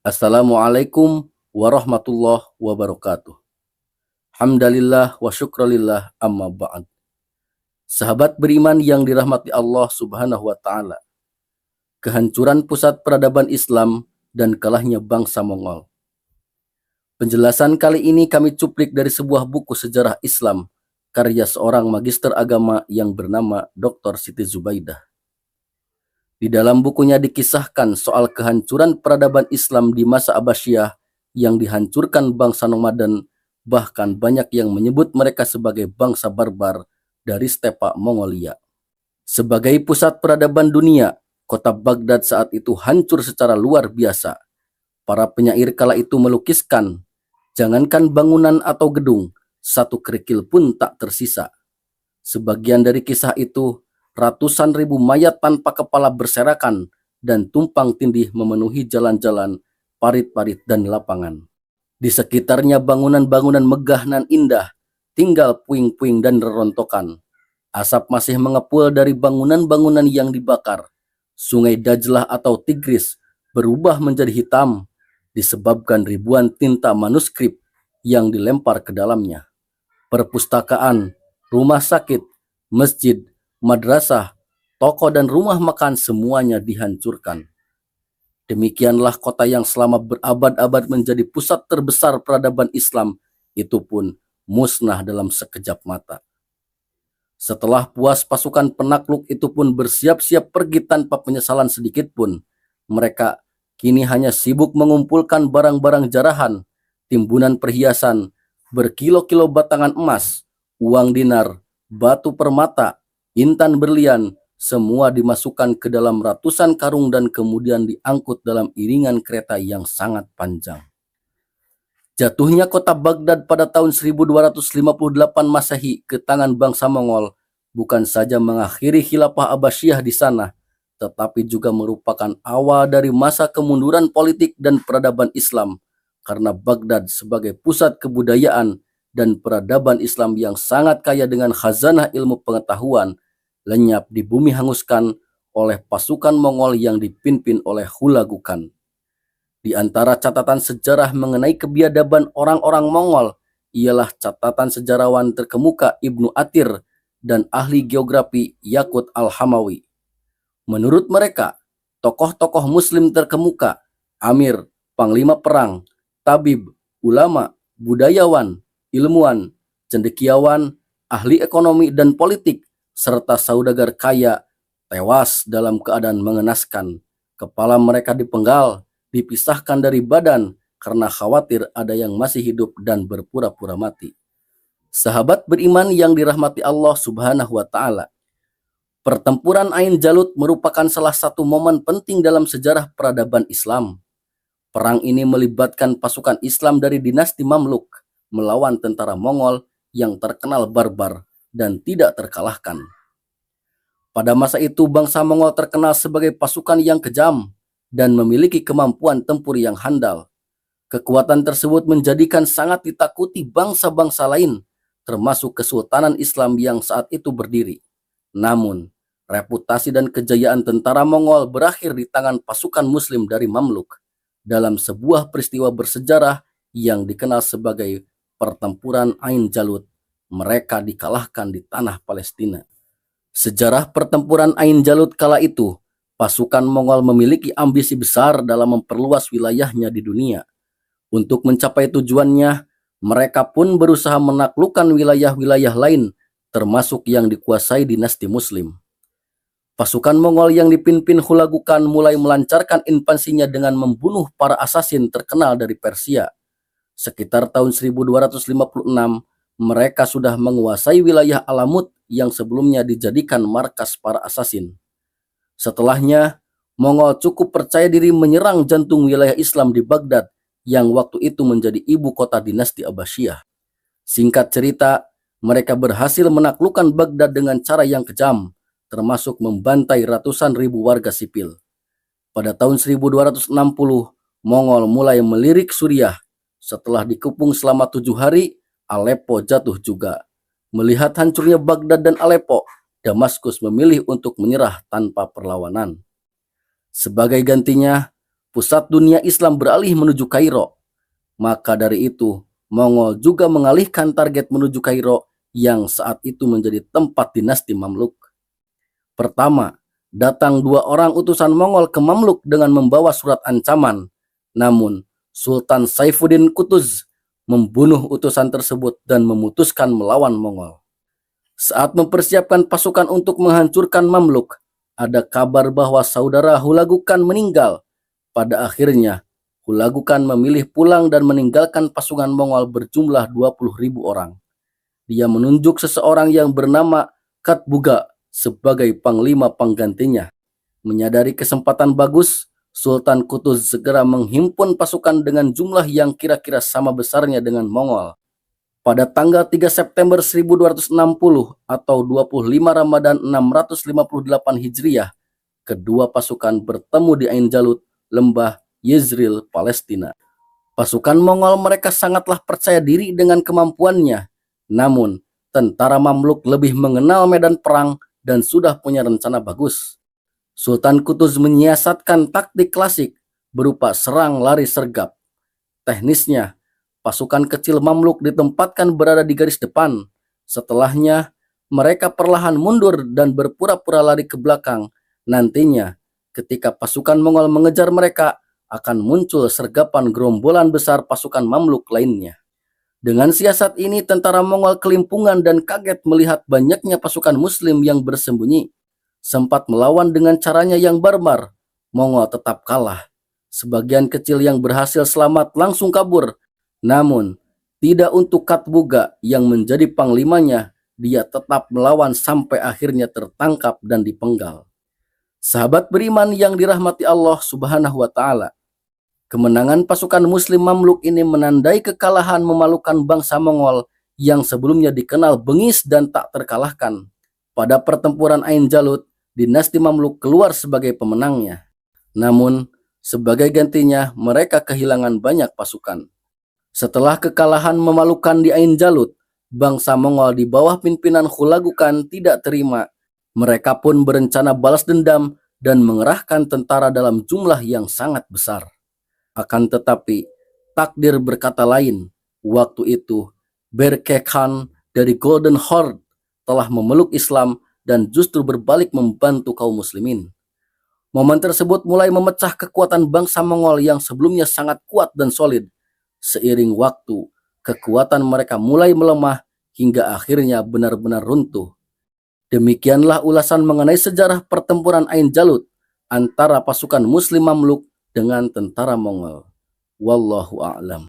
Assalamualaikum warahmatullahi wabarakatuh. Hamdalillah wa syukralillah amma ba'd. Sahabat beriman yang dirahmati Allah subhanahu wa ta'ala. Kehancuran pusat peradaban Islam dan kalahnya bangsa Mongol. Penjelasan kali ini kami cuplik dari sebuah buku sejarah Islam karya seorang magister agama yang bernama Dr. Siti Zubaidah. Di dalam bukunya dikisahkan soal kehancuran peradaban Islam di masa Abbasiyah yang dihancurkan bangsa nomaden, bahkan banyak yang menyebut mereka sebagai bangsa barbar dari stepa Mongolia. Sebagai pusat peradaban dunia, kota Baghdad saat itu hancur secara luar biasa. Para penyair kala itu melukiskan, jangankan bangunan atau gedung, satu kerikil pun tak tersisa. Sebagian dari kisah itu, ratusan ribu mayat tanpa kepala berserakan dan tumpang tindih memenuhi jalan-jalan, parit-parit, dan lapangan. Di sekitarnya bangunan-bangunan megah nan indah, tinggal puing-puing dan rerontokan. Asap masih mengepul dari bangunan-bangunan yang dibakar. Sungai Dajlah atau Tigris berubah menjadi hitam, disebabkan ribuan tinta manuskrip yang dilempar ke dalamnya. Perpustakaan, rumah sakit, masjid, madrasah, toko dan rumah makan semuanya dihancurkan. Demikianlah kota yang selama berabad-abad menjadi pusat terbesar peradaban Islam, itu pun musnah dalam sekejap mata. Setelah puas, pasukan penakluk itu pun bersiap-siap pergi tanpa penyesalan sedikit pun. Mereka kini hanya sibuk mengumpulkan barang-barang jarahan, timbunan perhiasan, berkilo-kilo batangan emas, uang dinar, batu permata, intan berlian, semua dimasukkan ke dalam ratusan karung dan kemudian diangkut dalam iringan kereta yang sangat panjang. Jatuhnya kota Baghdad pada tahun 1258 Masehi ke tangan bangsa Mongol bukan saja mengakhiri khilafah Abbasiyah di sana, tetapi juga merupakan awal dari masa kemunduran politik dan peradaban Islam, karena Baghdad sebagai pusat kebudayaan dan peradaban Islam yang sangat kaya dengan khazanah ilmu pengetahuan, lenyap di bumi hanguskan oleh pasukan Mongol yang dipimpin oleh Hulagu Khan. Di antara catatan sejarah mengenai kebiadaban orang-orang Mongol ialah catatan sejarawan terkemuka Ibnu Athir dan ahli geografi Yaqut Al-Hamawi. Menurut mereka, tokoh-tokoh muslim terkemuka, amir, panglima perang, tabib, ulama, budayawan, ilmuwan, cendekiawan, ahli ekonomi dan politik, serta saudagar kaya tewas dalam keadaan mengenaskan. Kepala mereka dipenggal, dipisahkan dari badan karena khawatir ada yang masih hidup dan berpura-pura mati. Sahabat beriman yang dirahmati Allah subhanahu wa ta'ala, pertempuran Ain Jalut merupakan salah satu momen penting dalam sejarah peradaban Islam. Perang ini melibatkan pasukan Islam dari dinasti Mamluk melawan tentara Mongol yang terkenal barbar dan tidak terkalahkan. Pada masa itu bangsa Mongol terkenal sebagai pasukan yang kejam dan memiliki kemampuan tempur yang handal. Kekuatan tersebut menjadikan sangat ditakuti bangsa-bangsa lain, termasuk Kesultanan Islam yang saat itu berdiri. Namun, reputasi dan kejayaan tentara Mongol berakhir di tangan pasukan Muslim dari Mamluk dalam sebuah peristiwa bersejarah yang dikenal sebagai Pertempuran Ain Jalut. Mereka dikalahkan di tanah Palestina. Sejarah pertempuran Ain Jalut kala itu, pasukan Mongol memiliki ambisi besar dalam memperluas wilayahnya di dunia. Untuk mencapai tujuannya, mereka pun berusaha menaklukkan wilayah-wilayah lain, termasuk yang dikuasai dinasti Muslim. Pasukan Mongol yang dipimpin Hulagu Khan mulai melancarkan invasinya dengan membunuh para asasin terkenal dari Persia. Sekitar tahun 1256, mereka sudah menguasai wilayah Alamut yang sebelumnya dijadikan markas para asasin. Setelahnya, Mongol cukup percaya diri menyerang jantung wilayah Islam di Baghdad yang waktu itu menjadi ibu kota dinasti Abbasiyah. Singkat cerita, mereka berhasil menaklukkan Baghdad dengan cara yang kejam, termasuk membantai ratusan ribu warga sipil. Pada tahun 1260, Mongol mulai melirik Suriah. Setelah dikepung selama 7 hari, Aleppo jatuh juga. Melihat hancurnya Baghdad dan Aleppo, Damaskus memilih untuk menyerah tanpa perlawanan. Sebagai gantinya, pusat dunia Islam beralih menuju Kairo. Maka dari itu, Mongol juga mengalihkan target menuju Kairo yang saat itu menjadi tempat dinasti Mamluk. Pertama, datang 2 orang utusan Mongol ke Mamluk dengan membawa surat ancaman. Namun, Sultan Saifuddin Qutuz membunuh utusan tersebut dan memutuskan melawan Mongol. Saat mempersiapkan pasukan untuk menghancurkan Mamluk, ada kabar bahwa saudara Hulagu Khan meninggal. Pada akhirnya, Hulagu Khan memilih pulang dan meninggalkan pasukan Mongol berjumlah 20.000 orang. Dia menunjuk seseorang yang bernama Katbuga sebagai panglima penggantinya. Menyadari kesempatan bagus, Sultan Qutuz segera menghimpun pasukan dengan jumlah yang kira-kira sama besarnya dengan Mongol. Pada tanggal 3 September 1260 atau 25 Ramadan 658 Hijriah, kedua pasukan bertemu di Ain Jalut, lembah Yezril, Palestina. Pasukan Mongol mereka sangatlah percaya diri dengan kemampuannya. Namun, tentara Mamluk lebih mengenal medan perang dan sudah punya rencana bagus. Sultan Qutuz menyiasatkan taktik klasik berupa serang lari sergap. Teknisnya, pasukan kecil Mamluk ditempatkan berada di garis depan. Setelahnya, mereka perlahan mundur dan berpura-pura lari ke belakang. Nantinya, ketika pasukan Mongol mengejar mereka, akan muncul sergapan gerombolan besar pasukan Mamluk lainnya. Dengan siasat ini, tentara Mongol kelimpungan dan kaget melihat banyaknya pasukan Muslim yang bersembunyi. Sempat melawan dengan caranya yang barbar, Mongol tetap kalah. Sebagian kecil yang berhasil selamat langsung kabur. Namun, tidak untuk Katbuga yang menjadi panglimanya, dia tetap melawan sampai akhirnya tertangkap dan dipenggal. Sahabat beriman yang dirahmati Allah Subhanahu wa Ta'ala, kemenangan pasukan Muslim Mamluk ini menandai kekalahan memalukan bangsa Mongol yang sebelumnya dikenal bengis dan tak terkalahkan. Pada pertempuran Ain Jalut, dinasti Mamluk keluar sebagai pemenangnya. Namun, sebagai gantinya mereka kehilangan banyak pasukan. Setelah kekalahan memalukan di Ain Jalut, bangsa Mongol di bawah pimpinan Hulagu Khan tidak terima. Mereka pun berencana balas dendam dan mengerahkan tentara dalam jumlah yang sangat besar. Akan tetapi, takdir berkata lain. Waktu itu, Berke Khan dari Golden Horde telah memeluk Islam dan justru berbalik membantu kaum muslimin. Momen tersebut mulai memecah kekuatan bangsa Mongol yang sebelumnya sangat kuat dan solid. Seiring waktu, kekuatan mereka mulai melemah hingga akhirnya benar-benar runtuh. Demikianlah ulasan mengenai sejarah pertempuran Ain Jalut antara pasukan Muslim Mamluk dengan tentara Mongol. Wallahu a'lam.